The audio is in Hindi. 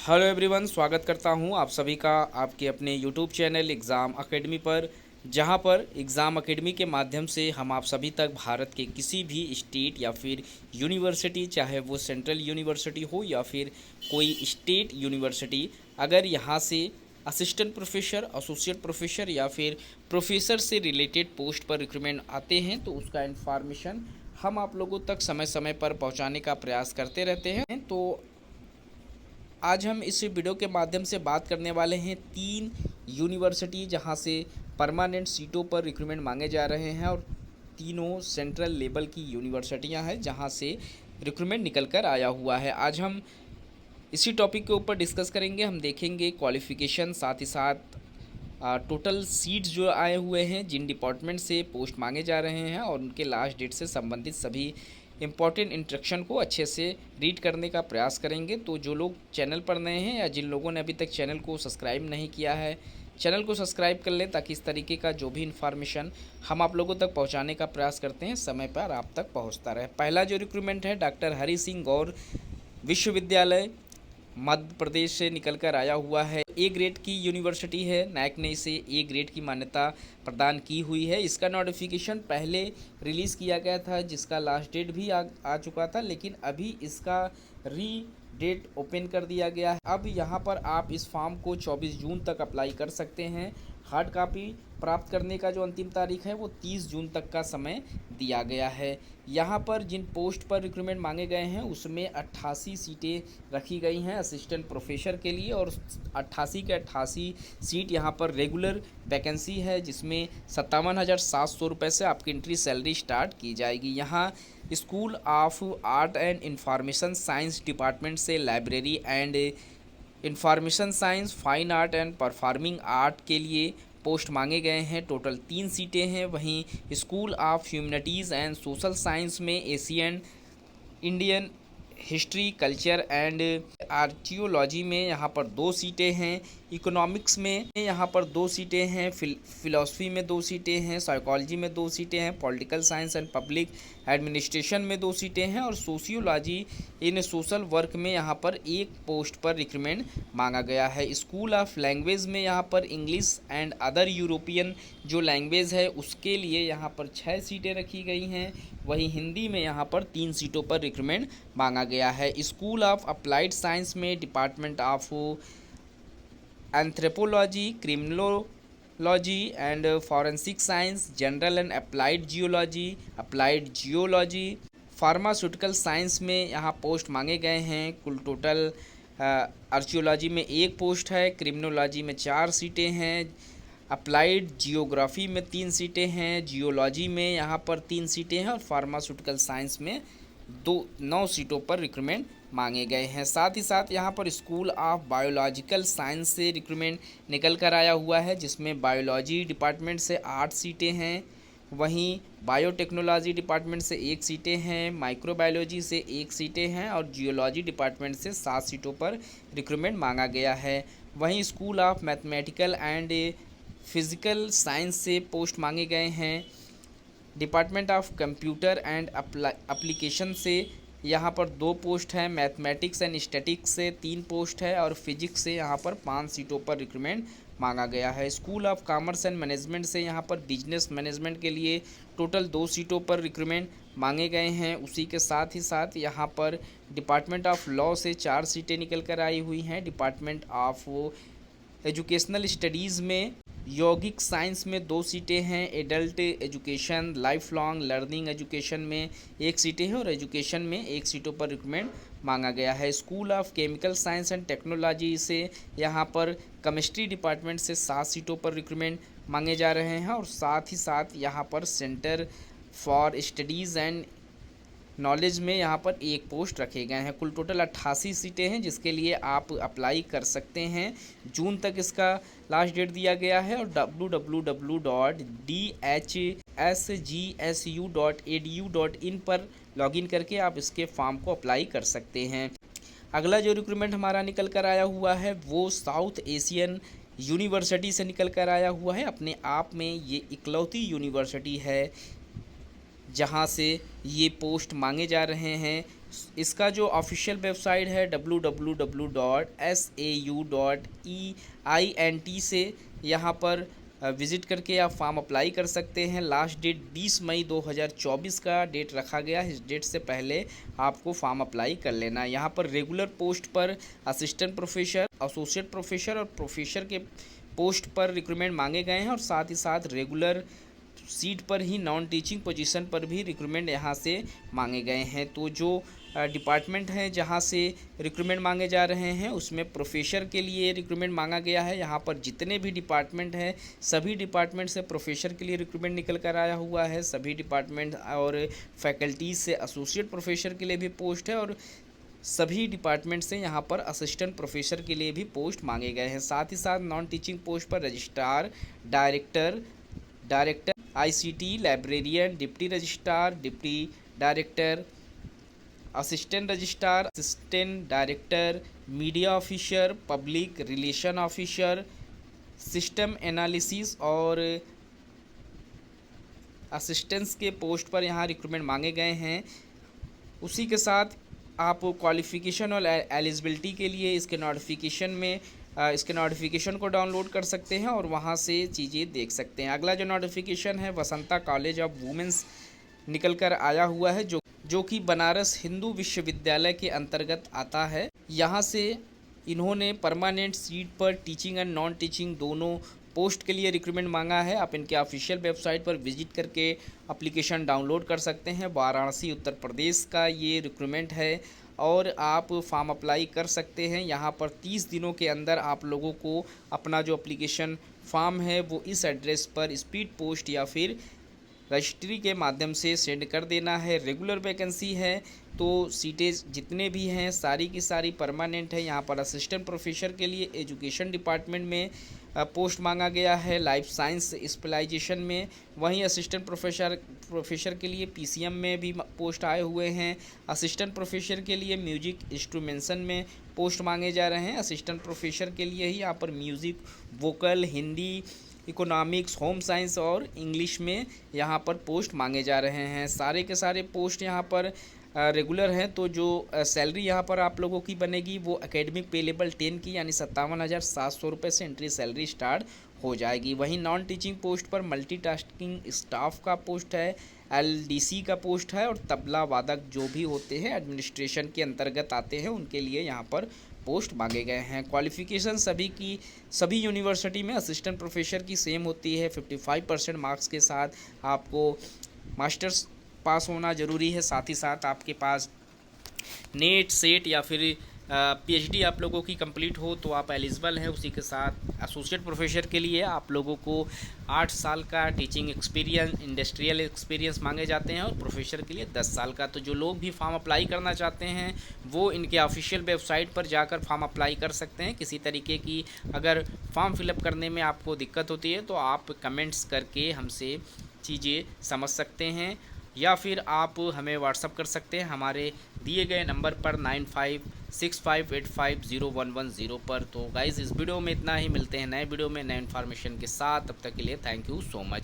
हेलो एवरीवन, स्वागत करता हूं आप सभी का आपके अपने यूट्यूब चैनल एग्ज़ाम एकेडमी पर, जहां पर एग्ज़ाम एकेडमी के माध्यम से हम आप सभी तक भारत के किसी भी स्टेट या फिर यूनिवर्सिटी, चाहे वो सेंट्रल यूनिवर्सिटी हो या फिर कोई स्टेट यूनिवर्सिटी, अगर यहां से असिस्टेंट प्रोफेसर, एसोसिएट प्रोफेसर या फिर प्रोफेसर से रिलेटेड पोस्ट पर रिक्रूटमेंट आते हैं तो उसका इन्फॉर्मेशन हम आप लोगों तक समय समय पर पहुंचाने का प्रयास करते रहते हैं। तो आज हम इस वीडियो के माध्यम से बात करने वाले हैं 3 यूनिवर्सिटी जहां से परमानेंट सीटों पर रिक्रूटमेंट मांगे जा रहे हैं, और तीनों सेंट्रल लेवल की यूनिवर्सिटियां हैं जहां से रिक्रूटमेंट निकल कर आया हुआ है। आज हम इसी टॉपिक के ऊपर डिस्कस करेंगे। हम देखेंगे क्वालिफ़िकेशन, साथ ही साथ टोटल सीट्स जो आए हुए हैं, जिन डिपार्टमेंट से पोस्ट मांगे जा रहे हैं और उनके लास्ट डेट से संबंधित सभी इम्पॉर्टेंट इंस्ट्रक्शन को अच्छे से रीड करने का प्रयास करेंगे। तो जो लोग चैनल पर नए हैं या जिन लोगों ने अभी तक चैनल को सब्सक्राइब नहीं किया है, चैनल को सब्सक्राइब कर लें ताकि इस तरीके का जो भी इन्फॉर्मेशन हम आप लोगों तक पहुंचाने का प्रयास करते हैं समय पर आप तक पहुंचता रहे। पहला जो रिक्रूटमेंट है डॉक्टर हरि सिंह गौर विश्वविद्यालय मध्य प्रदेश से निकल कर आया हुआ है। ए ग्रेड की यूनिवर्सिटी है, नैक ने इसे ए ग्रेड की मान्यता प्रदान की हुई है। इसका नोटिफिकेशन पहले रिलीज़ किया गया था जिसका लास्ट डेट भी आ चुका था, लेकिन अभी इसका री डेट ओपन कर दिया गया है। अब यहाँ पर आप इस फॉर्म को 24 जून तक अप्लाई कर सकते हैं। हार्ड कापी प्राप्त करने का जो अंतिम तारीख है वो 30 जून तक का समय दिया गया है। यहाँ पर जिन पोस्ट पर रिक्रूटमेंट मांगे गए हैं उसमें 88 सीटें रखी गई हैं असिस्टेंट प्रोफेसर के लिए, और 88 के 88 सीट यहाँ पर रेगुलर वैकेंसी है, जिसमें 57,700 रुपये से आपकी एंट्री सैलरी स्टार्ट की जाएगी। यहाँ school of art and information science department से library and information science, fine art and performing art के लिए पोस्ट मांगे गए हैं। टोटल 3 सीटें हैं। वहीं school of humanities and social science में Asian Indian history, culture and archaeology में यहाँ पर 2 सीटें हैं। इकोनॉमिक्स में यहाँ पर 2 सीटें हैं। फिलॉसफी में 2 सीटें हैं। साइकोलॉजी में 2 सीटें हैं। Political science and public administration में 2 सीटें हैं, और सोशियोलॉजी इन सोशल वर्क में यहाँ पर 1 पोस्ट पर रिक्रूटमेंट मांगा गया है। स्कूल ऑफ लैंग्वेज में यहाँ पर इंग्लिश एंड अदर यूरोपियन जो लैंग्वेज है उसके लिए यहाँ पर 6 सीटें रखी गई हैं। वहीं हिंदी में यहाँ पर 3 सीटों पर रिक्रूटमेंट मांगा गया है। स्कूल ऑफ अप्लाइड साइंस में department of anthropology, criminology and forensic science, general and applied geology, applied geology, pharmaceutical science में यहाँ पोस्ट मांगे गए हैं। कुल टोटल आर्कियोलॉजी में 1 पोस्ट है, क्रिमिनोलॉजी में 4 सीटें हैं, अप्लाइड जियोग्राफी में 3 सीटें हैं, जियोलॉजी में यहाँ पर 3 सीटें हैं, और फार्मास्यूटिकल साइंस में 9 सीटों पर रिक्रूटमेंट मांगे गए हैं। साथ ही साथ यहाँ पर स्कूल ऑफ बायोलॉजिकल साइंस से रिक्रूटमेंट निकल कर आया हुआ है, जिसमें बायोलॉजी डिपार्टमेंट से 8 सीटें हैं। वहीं बायोटेक्नोलॉजी डिपार्टमेंट से 1 सीटें हैं, माइक्रोबायोलॉजी से 1 सीटें हैं, और जियोलॉजी डिपार्टमेंट से 7 सीटों पर रिक्रूटमेंट मांगा गया है। वहीं school of mathematical and physical science से पोस्ट मांगे गए हैं। Department of computer and application से यहाँ पर 2 पोस्ट हैं। मैथमेटिक्स एंड स्टैटिक्स से 3 पोस्ट है, और फिजिक्स से यहाँ पर 5 सीटों पर रिक्रूटमेंट मांगा गया है। School of commerce and management से यहाँ पर बिजनेस मैनेजमेंट के लिए टोटल 2 सीटों पर रिक्रूटमेंट मांगे गए हैं। उसी के साथ ही साथ यहाँ पर डिपार्टमेंट ऑफ लॉ से 4 सीटें निकल कर आई हुई हैं। डिपार्टमेंट ऑफ एजुकेशनल स्टडीज़ में यौगिक साइंस में 2 सीटें हैं। Adult education, life long learning education में 1 सीटें हैं, और एजुकेशन में 1 सीटों पर रिक्रूटमेंट मांगा गया है। School of chemical science and technology से यहाँ पर केमिस्ट्री डिपार्टमेंट से 7 सीटों पर रिक्रूटमेंट मांगे जा रहे हैं, और साथ ही साथ यहाँ पर centre for studies and knowledge में यहाँ पर 1 पोस्ट रखे गए हैं। कुल टोटल 88 सीटें हैं जिसके लिए आप अप्लाई कर सकते हैं। जून तक इसका लास्ट डेट दिया गया है, और www.dhsgsu.edu.in पर लॉगिन करके आप इसके फॉर्म को अप्लाई कर सकते हैं। अगला जो रिक्रूटमेंट हमारा निकल कर आया हुआ है वो साउथ एशियन यूनिवर्सिटी से निकल कर आया हुआ है। अपने आप में ये इकलौती यूनिवर्सिटी है जहां से ये पोस्ट मांगे जा रहे हैं। इसका जो ऑफिशियल वेबसाइट है www.sau.eint से यहाँ पर विज़िट करके आप फॉर्म अप्लाई कर सकते हैं। लास्ट डेट 20 मई 2024 का डेट रखा गया है। इस डेट से पहले आपको फॉर्म अप्लाई कर लेना है। यहाँ पर रेगुलर पोस्ट पर असिस्टेंट प्रोफेसर, एसोसिएट प्रोफेसर और प्रोफेसर के पोस्ट पर रिक्रूटमेंट मांगे गए हैं और साथ ही साथ रेगुलर सीट पर ही नॉन टीचिंग पोजीशन पर भी रिक्रूटमेंट यहाँ से मांगे गए हैं। तो जो डिपार्टमेंट हैं जहाँ से रिक्रूटमेंट मांगे जा रहे हैं उसमें प्रोफेसर के लिए रिक्रूटमेंट मांगा गया है। यहाँ पर जितने भी डिपार्टमेंट हैं सभी डिपार्टमेंट से प्रोफेसर के लिए रिक्रूटमेंट निकल कर आया हुआ है। सभी डिपार्टमेंट और फैकल्टीज से एसोसिएट प्रोफेसर के लिए भी पोस्ट है और सभी डिपार्टमेंट से यहाँ पर असिस्टेंट प्रोफेसर के लिए भी पोस्ट मांगे गए हैं। साथ ही साथ नॉन टीचिंग पोस्ट पर registrar, director ICT, librarian, deputy registrar, deputy director, assistant registrar, assistant director, media officer, public relation officer, system analysis और असिस्टेंट्स के पोस्ट पर यहाँ रिक्रूटमेंट मांगे गए हैं। उसी के साथ आप क्वालिफ़िकेशन और एलिजिबिलिटी के लिए इसके नोटिफिकेशन को डाउनलोड कर सकते हैं और वहाँ से चीज़ें देख सकते हैं। अगला जो नोटिफिकेशन है वसंता कॉलेज ऑफ वुमेंस निकल कर आया हुआ है जो कि बनारस हिंदू विश्वविद्यालय के अंतर्गत आता है। यहाँ से इन्होंने परमानेंट सीट पर टीचिंग एंड नॉन टीचिंग दोनों पोस्ट के लिए रिक्रूटमेंट मांगा है। आप इनके ऑफिशियल वेबसाइट पर विजिट करके एप्लीकेशन डाउनलोड कर सकते हैं। वाराणसी उत्तर प्रदेश का ये रिक्रूटमेंट है और आप फॉर्म अप्लाई कर सकते हैं। यहाँ पर 30 दिनों के अंदर आप लोगों को अपना जो एप्लीकेशन फॉर्म है वो इस एड्रेस पर स्पीड पोस्ट या फिर रजिस्ट्री के माध्यम से सेंड कर देना है। रेगुलर वैकेंसी है तो सीटें जितने भी हैं सारी की सारी परमानेंट है। यहाँ पर असिस्टेंट प्रोफेसर के लिए एजुकेशन डिपार्टमेंट में पोस्ट मांगा गया है, लाइफ साइंस स्पेशलाइजेशन में। वहीं असिस्टेंट प्रोफेसर के लिए पीसीएम में भी पोस्ट आए हुए हैं। असिस्टेंट प्रोफेसर के लिए म्यूजिक इंस्ट्रूमेंशन में पोस्ट मांगे जा रहे हैं। असिस्टेंट प्रोफेसर के लिए ही यहाँ पर music, vocal, Hindi, economics, home science और इंग्लिश में यहाँ पर पोस्ट मांगे जा रहे हैं। सारे के सारे पोस्ट यहाँ पर रेगुलर हैं। तो जो सैलरी यहाँ पर आप लोगों की बनेगी वो एकेडमिक पे लेवल 10 की यानी 57,700 रुपये से एंट्री सैलरी स्टार्ट हो जाएगी। वहीं नॉन टीचिंग पोस्ट पर मल्टीटास्किंग स्टाफ का पोस्ट है, एलडीसी का पोस्ट है और तबला वादक जो भी होते हैं एडमिनिस्ट्रेशन के अंतर्गत आते हैं उनके लिए यहाँ पर पोस्ट मांगे गए हैं। क्वालिफ़िकेशन सभी यूनिवर्सिटी में असिस्टेंट प्रोफेसर की सेम होती है। 55% मार्क्स के साथ आपको मास्टर्स पास होना ज़रूरी है। साथ ही साथ आपके पास नेट, सेट या फिर पीएचडी आप लोगों की कंप्लीट हो तो आप एलिजिबल हैं। उसी के साथ एसोसिएट प्रोफेसर के लिए आप लोगों को 8 साल का टीचिंग एक्सपीरियंस, इंडस्ट्रियल एक्सपीरियंस मांगे जाते हैं और प्रोफेसर के लिए 10 साल का। तो जो लोग भी फॉर्म अप्लाई करना चाहते हैं वो इनके ऑफिशियल वेबसाइट पर जाकर फॉर्म अप्लाई कर सकते हैं। किसी तरीके की अगर फॉर्म फिलअप करने में आपको दिक्कत होती है तो आप कमेंट्स करके हमसे चीज़ें समझ सकते हैं या फिर आप हमें व्हाट्सअप कर सकते हैं हमारे दिए गए नंबर पर 9565850110 पर। तो गाइज़ इस वीडियो में इतना ही, मिलते हैं नए वीडियो में नए इन्फॉर्मेशन के साथ। तब तक के लिए थैंक यू सो मच।